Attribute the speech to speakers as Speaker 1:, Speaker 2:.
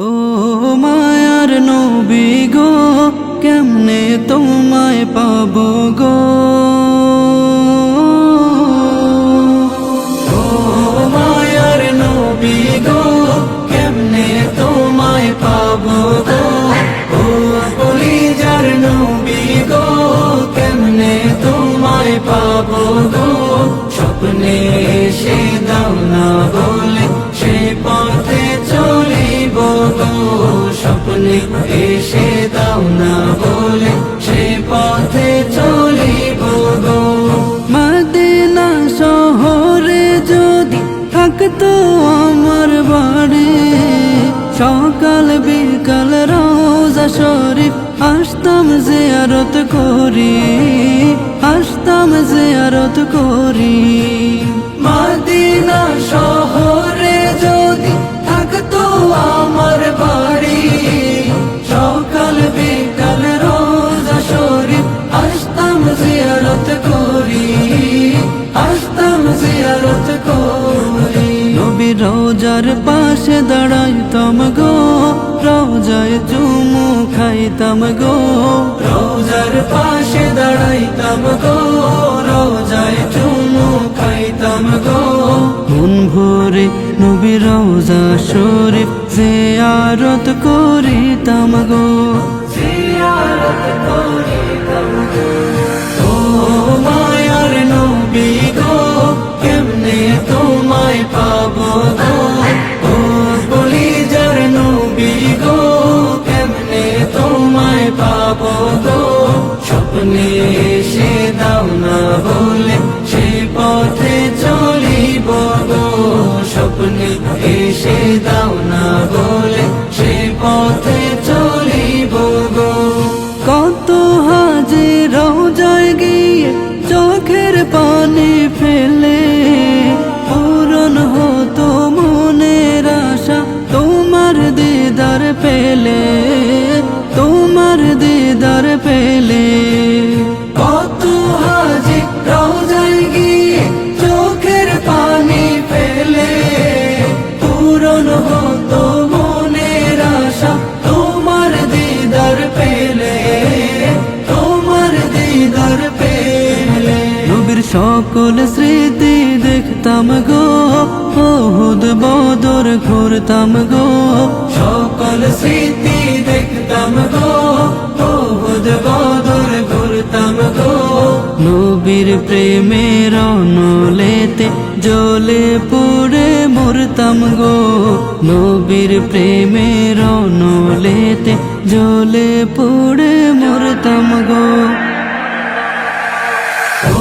Speaker 1: ও মায়ার নবী গো, কেমনে তোমায় পাবো গো। ও মায়ার নবী গো, কেমনে তোমায় পাবো গো। ও কলিজার নবী গো, কেমনে তোমায় পাবো গো। স্বপ্নে এসে দাও না বলে সে পথে চলিব গো। স্বপ্নে এসে দাও না বলে সে পথে চলিব গো। মদিনা শহরে যদি থাকতো আমার বাড়ি, সকাল বিকাল রোজা শরীফ আসতাম জিয়ারত করি, আসতাম জিয়ারত করি। মদিনা শহরে যদি থাকতো আমার বাড়ি, সকাল বিকাল রোজা শরীফ আসতাম জিয়ারত করি, আসতাম জিয়ারত করি। নবীর রোজার পাশে দাঁড়াইতাম গো, রোজায় চুমু খাইতাম গো। রোজার পাশে দাঁড়াইতাম গো, রোজায় চুমু খাইতাম গো। মন ভরে নবীর রোজা শরীফ জিয়ারত করিতাম গো, জিয়ারত করিতাম গো। ও মায়ার নবী গো, কেমনে তোমায় পাবো গো। ও কলিজার নবী গো, কেমনে তোমায় পাবো গো। স্বপ্নে এসে দাও না বলে সে পথে চলিব গো। স্বপ্নে এসে দাও না বলে সে পথে চলিব গো। কত হাজি রোজায় গিয়ে চোখের পানি ফেলে, পূরণ হতো মনের আশা তোমার দিদার পেলে, তোমার দিদার পেলে। কত হাজি রোজায় গিয়ে চোখের পানি ফেলে, পূরণ হতো মনের আশা তোমার দিদার পেলে, তোমার দিদার পেলে। নবীর সকল স্মৃতি দেখতাম গো, উহুদ বদর ঘুরতাম গো। সকল স্মৃতি দেখতাম গো, উহুদ বদর ঘুরতাম গো। নবীর প্রেমের অনলেতে জ্বলে পুড়ে মরতাম গো। নবীর প্রেমের অনলেতে জ্বলে পুড়ে মরতাম গো। ও